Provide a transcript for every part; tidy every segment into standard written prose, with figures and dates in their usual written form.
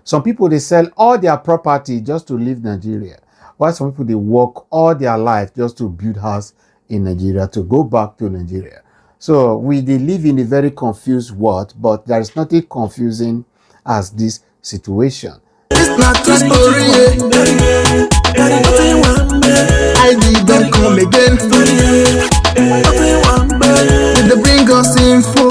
Some people, they sell all their property just to leave Nigeria. While some people, they work all their life just to build house in Nigeria, to go back to Nigeria. So they live in a very confused world, but there is nothing confusing as this situation. It's not a story. I did not come again. They bring us info.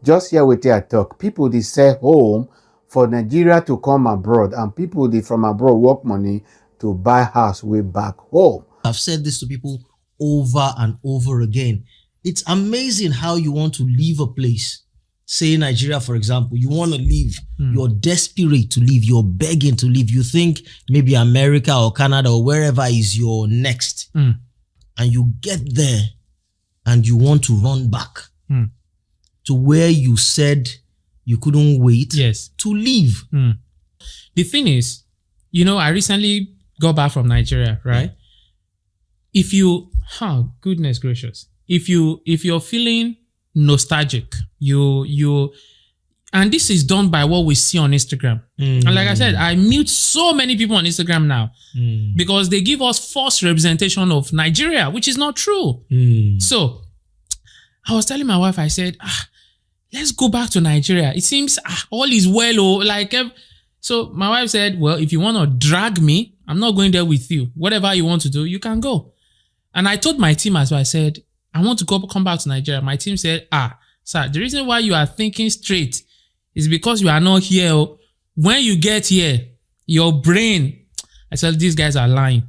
Just here with I talk, people they sell home for Nigeria to come abroad, and people they from abroad work money to buy house way back home. I've said this to people over and over again. It's amazing how you want to leave a place. Say Nigeria, for example, you want to leave. You're desperate to leave. You're begging to leave. You think maybe America or Canada or wherever is your next. And you get there and you want to run back to where you said you couldn't wait to leave. The thing is, I recently got back from Nigeria, right? If you, goodness gracious, if you're feeling nostalgic, and this is done by what we see on Instagram. And like I said, I mute so many people on Instagram now because they give us false representation of Nigeria, which is not true. So I was telling my wife, I said, let's go back to Nigeria. It seems all is well. So my wife said, well, if you want to drag me, I'm not going there with you. Whatever you want to do, you can go. And I told my team as well, I said, I want to come back to Nigeria. My team said, sir, the reason why you are thinking straight is because you are not here. When you get here, your brain, I said, these guys are lying.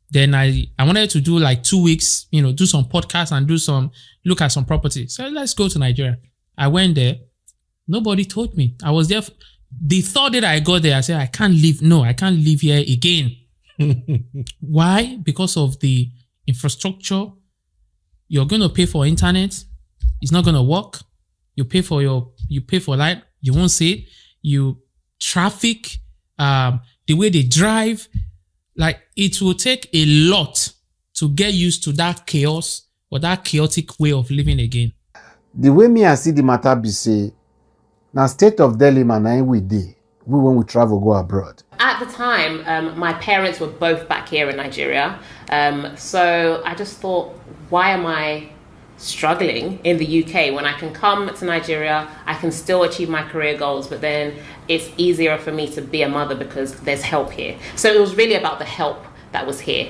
Then I wanted to do like 2 weeks, do some podcasts and look at some property. So let's go to Nigeria. I went there. Nobody told me. I was there. The third day I got there, I said, I can't leave. No, I can't live here again. Why? Because of the infrastructure. You're going to pay for internet. It's not going to work. You pay for light. You won't see it. Traffic, the way they drive, like it will take a lot to get used to that chaos or that chaotic way of living again. The way me I see the matter be say, now state of dilemma na we dey. We when we travel go abroad. At the time, my parents were both back here in Nigeria. So I just thought, why am I struggling in the UK when I can come to Nigeria, I can still achieve my career goals, but then it's easier for me to be a mother because there's help here. So it was really about the help that was here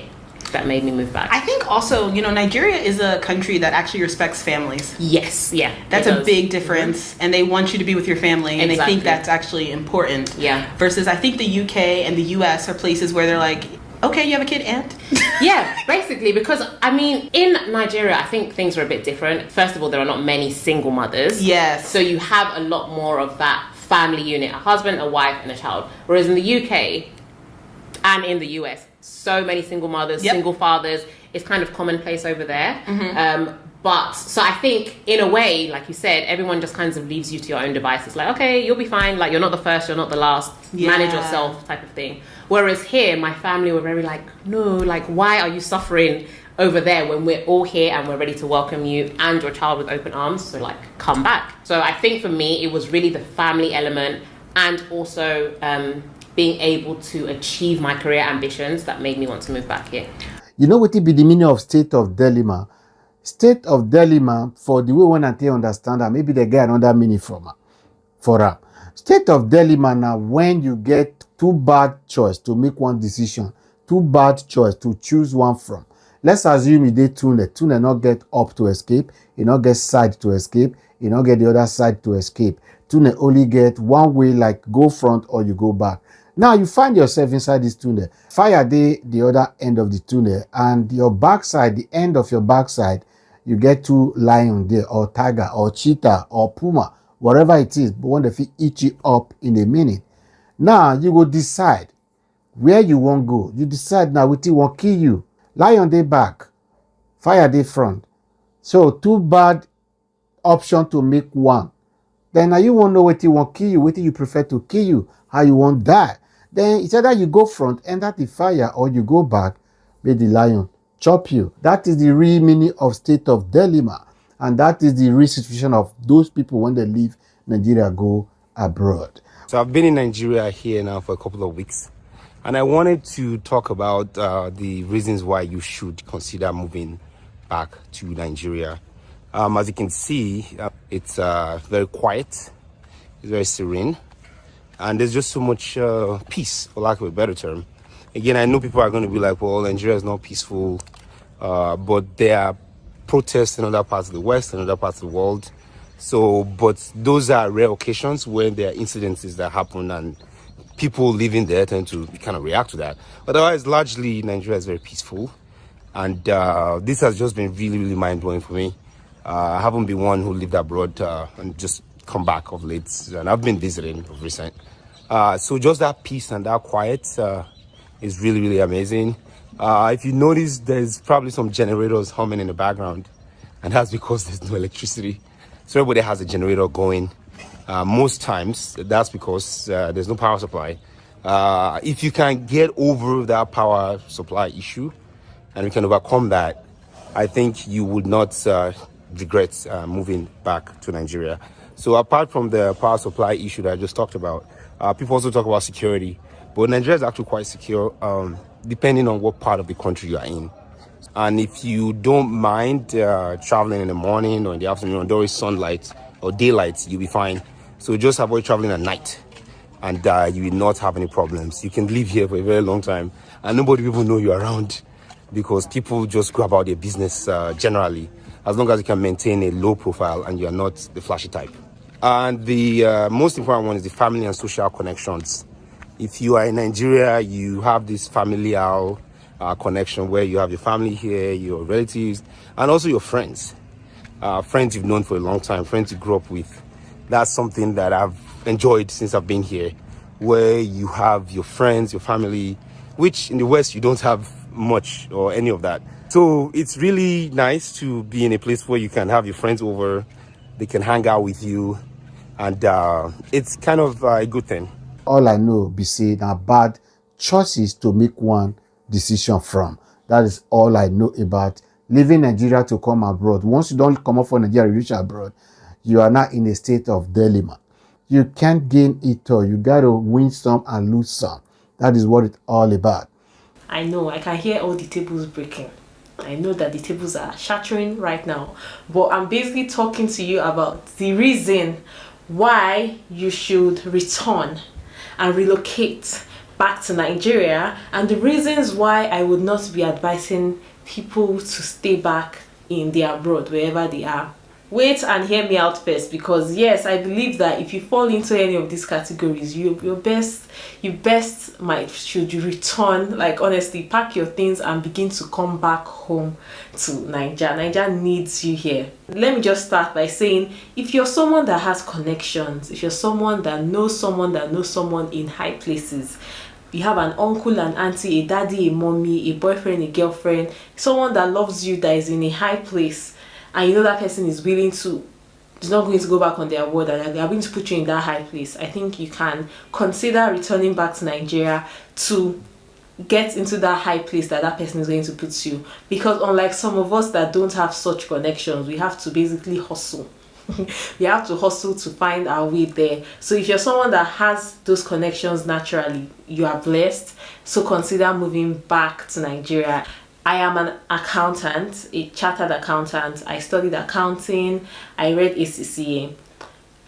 that made me move back. I think also, Nigeria is a country that actually respects families. Yes, yeah. That's a big difference. And they want you to be with your family. And they think that's actually important. Yeah. Versus I think the UK and the US are places where they're like, okay, you have a kid and? Yeah, basically, because in Nigeria, I think things are a bit different. First of all, there are not many single mothers. Yes. So you have a lot more of that family unit, a husband, a wife, and a child. Whereas in the UK and in the US, so many single mothers, single fathers, it's kind of commonplace over there. But so I think in a way, like you said, everyone just kind of leaves you to your own devices. Like, okay, you'll be fine. Like, you're not the first, you're not the last. Manage yourself type of thing. Whereas here, my family were very like, no, like, why are you suffering over there when we're all here and we're ready to welcome you and your child with open arms? So like, come back. So I think for me, it was really the family element and also being able to achieve my career ambitions that made me want to move back here. You know what it be the meaning of state of dilemma? State of dilemma, for the way one and understand that, maybe they get another meaning for her. State of dilemma now when you get two bad choice to make one decision, two bad choice to choose one from. Let's assume you did tune not get up to escape, you not get side to escape, you not get the other side to escape. Tune only get one way, like go front or you go back. Now you find yourself inside this tunnel. Fire the other end of the tunnel, and your backside, the end of your backside, you get two lion there, or tiger, or cheetah, or puma, whatever it is, but when they eat you up in a minute. Now you go decide where you want go. You decide now what you want kill you. Lion they back, fire they front. So two bad option to make one. Then now you won't know what you want kill you, what you prefer to kill you, how you want die. Then it's either you go front, enter the fire, or you go back, make the lion chop you. That is the real meaning of state of dilemma. And that is the real situation of those people when they leave Nigeria go abroad. So I've been in Nigeria here now for a couple of weeks, and I wanted to talk about the reasons why you should consider moving back to Nigeria. As you can see, it's very quiet, it's very serene, and there's just so much peace, for lack of a better term. Again, I know people are going to be like, well, Nigeria is not peaceful, but there are protests in other parts of the West and other parts of the world. So, but those are rare occasions when there are incidences that happen and people living there tend to kind of react to that. Otherwise, largely, Nigeria is very peaceful. And this has just been really, really mind-blowing for me. I haven't been one who lived abroad and just come back of late. And I've been visiting of recent. So just that peace and that quiet is really, really amazing. If you notice, there's probably some generators humming in the background. And that's because there's no electricity. So everybody has a generator going. Most times, that's because there's no power supply. If you can get over that power supply issue and we can overcome that, I think you would not regret moving back to Nigeria. So apart from the power supply issue that I just talked about, people also talk about security. But Nigeria is actually quite secure, depending on what part of the country you are in. And if you don't mind traveling in the morning or in the afternoon, there is sunlight or daylight, you'll be fine. So just avoid traveling at night and you will not have any problems. You can live here for a very long time and nobody will even know you're around because people just go about their business generally, as long as you can maintain a low profile and you're not the flashy type. And the most important one is the family and social connections. If you are in Nigeria, you have this familial connection where you have your family here, your relatives, and also your friends. Friends you've known for a long time, friends you grew up with. That's something that I've enjoyed since I've been here, where you have your friends, your family, which in the West you don't have much or any of that. So it's really nice to be in a place where you can have your friends over, they can hang out with you, and it's kind of a good thing. All I know be say na bad choices to make one decision from. That is all I know about leaving Nigeria to come abroad. Once you don't come up from Nigeria, you reach abroad, you are not in a state of dilemma. You can't gain it all. You got to win some and lose some. That is what it's all about. I know, I can hear all the tables breaking. I know that the tables are shattering right now. But I'm basically talking to you about the reason why you should return and relocate back to Nigeria, and the reasons why I would not be advising people to stay back in the abroad, wherever they are. Wait and hear me out first, because yes, I believe that if you fall into any of these categories, you should return. Like, honestly, pack your things and begin to come back home to Nigeria. Nigeria needs you here. Let me just start by saying, if you're someone that has connections, if you're someone that knows someone in high places, you have an uncle, an auntie, a daddy, a mommy, a boyfriend, a girlfriend, someone that loves you, that is in a high place, and you know that person is not going to go back on their word, and they are going to put you in that high place, I think you can consider returning back to Nigeria to get into that high place that person is going to put you. Because unlike some of us that don't have such connections, we have to basically hustle. We have to hustle to find our way there. So if you're someone that has those connections naturally, you are blessed. So consider moving back to Nigeria. I am an accountant, a chartered accountant. I studied accounting. I read ACCA.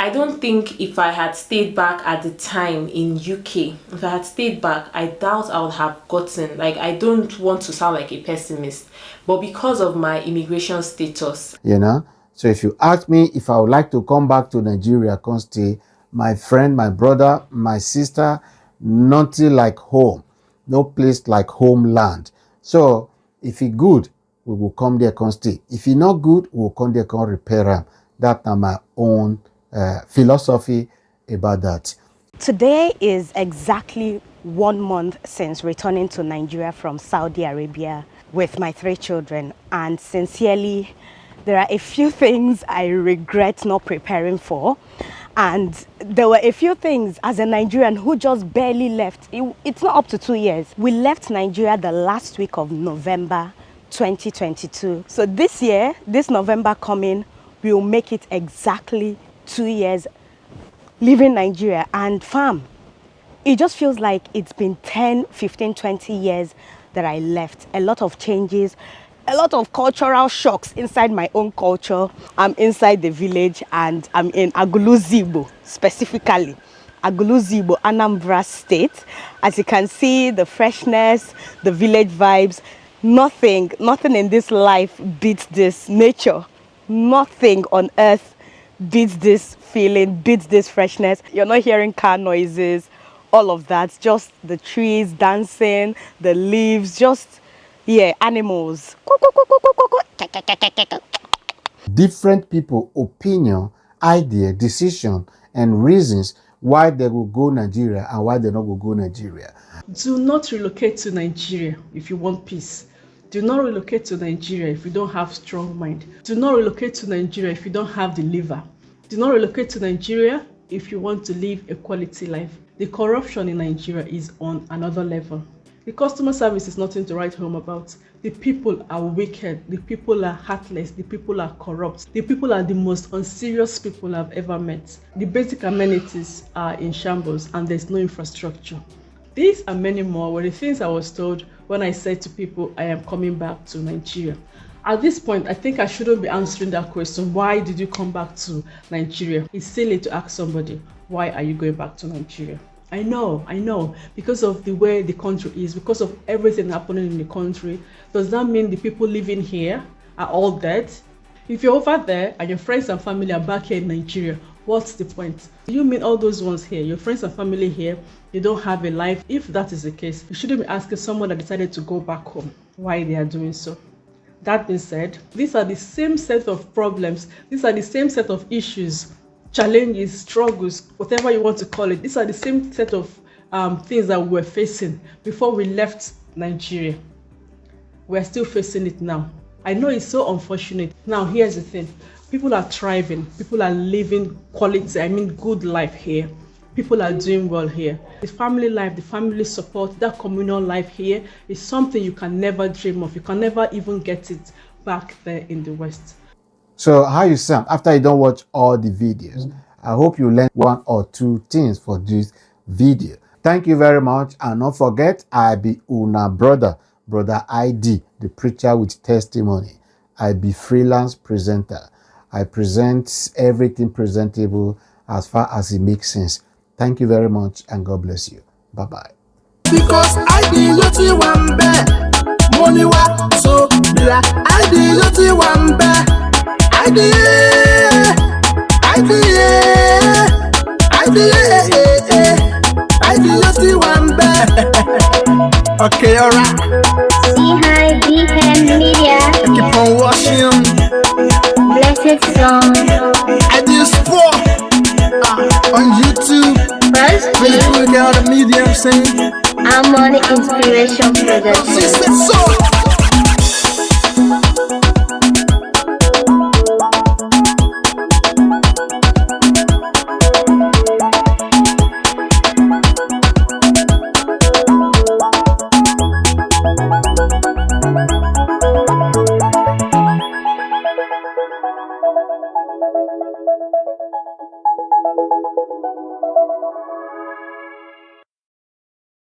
I don't think if I had stayed back at the time in UK, if I had stayed back, I doubt I would have gotten, like, I don't want to sound like a pessimist, but because of my immigration status. You know? So if you ask me if I would like to come back to Nigeria, come stay, my friend, my brother, my sister, nothing like home. No place like homeland. So if it's good, we will come there, come stay. If it's not good, we will come there, come repair them. That's my own philosophy about that. Today is exactly 1 month since returning to Nigeria from Saudi Arabia with my 3 children, and sincerely, there are a few things I regret not preparing for, and there were a few things as a Nigerian who just barely left. It's not up to 2 years. We left Nigeria the last week of November 2022. So this year, this November coming, we'll make it exactly 2 years leaving Nigeria and farm. It just feels like it's been 10, 15, 20 years that I left. A lot of changes, a lot of cultural shocks inside my own culture. I'm inside the village and I'm in Aguluzibo specifically. Aguluzibo, Anambra State. As you can see, the freshness, the village vibes, nothing in this life beats this nature. Nothing on earth beats this feeling, beats this freshness. You're not hearing car noises, all of that, just the trees dancing, the leaves, just, yeah, animals. Different people, opinion, idea, decision, and reasons why they will go Nigeria and why they not will go Nigeria. Do not relocate to Nigeria if you want peace. Do not relocate to Nigeria if you don't have strong mind. Do not relocate to Nigeria if you don't have the liver. Do not relocate to Nigeria if you want to live a quality life. The corruption in Nigeria is on another level. The customer service is nothing to write home about. The people are wicked. The people are heartless. The people are corrupt. The people are the most unserious people I've ever met. The basic amenities are in shambles and there's no infrastructure. These and many more were the things I was told when I said to people I am coming back to Nigeria. At this point, I think I shouldn't be answering that question. Why did you come back to Nigeria? It's silly to ask somebody, why are you going back to Nigeria? I know, because of the way the country is, because of everything happening in the country. Does that mean the people living here are all dead? If you're over there and your friends and family are back here in Nigeria, what's the point? Do you mean all those ones here, your friends and family here, you don't have a life? If that is the case, you shouldn't be asking someone that decided to go back home why they are doing so. That being said, these are the same set of problems, these are the same set of issues, challenges, struggles, whatever you want to call it. These are the same set of things that we were facing before we left Nigeria. We're still facing it now. I know it's so unfortunate. Now, here's the thing. People are thriving. People are living quality, good life here. People are doing well here. The family life, the family support, that communal life here is something you can never dream of. You can never even get it back there in the West. So how you sound after you don't watch all the videos? I hope you learned one or two things for this video. Thank you very much, and don't forget, I be una brother ID, the preacher with testimony. I be freelance presenter. I present everything presentable as far as it makes sense. Thank you very much, and God bless you. Bye-bye. Because I be yoti one bear. Money wa so bila. I be yoti one bear. I be yoti one bear. Okay, alright. See hi, BHM Media. I keep on watching. Blessed song. I do sport on YouTube. Facebook, all the media I'm saying. I'm on Inspiration Production. She said so.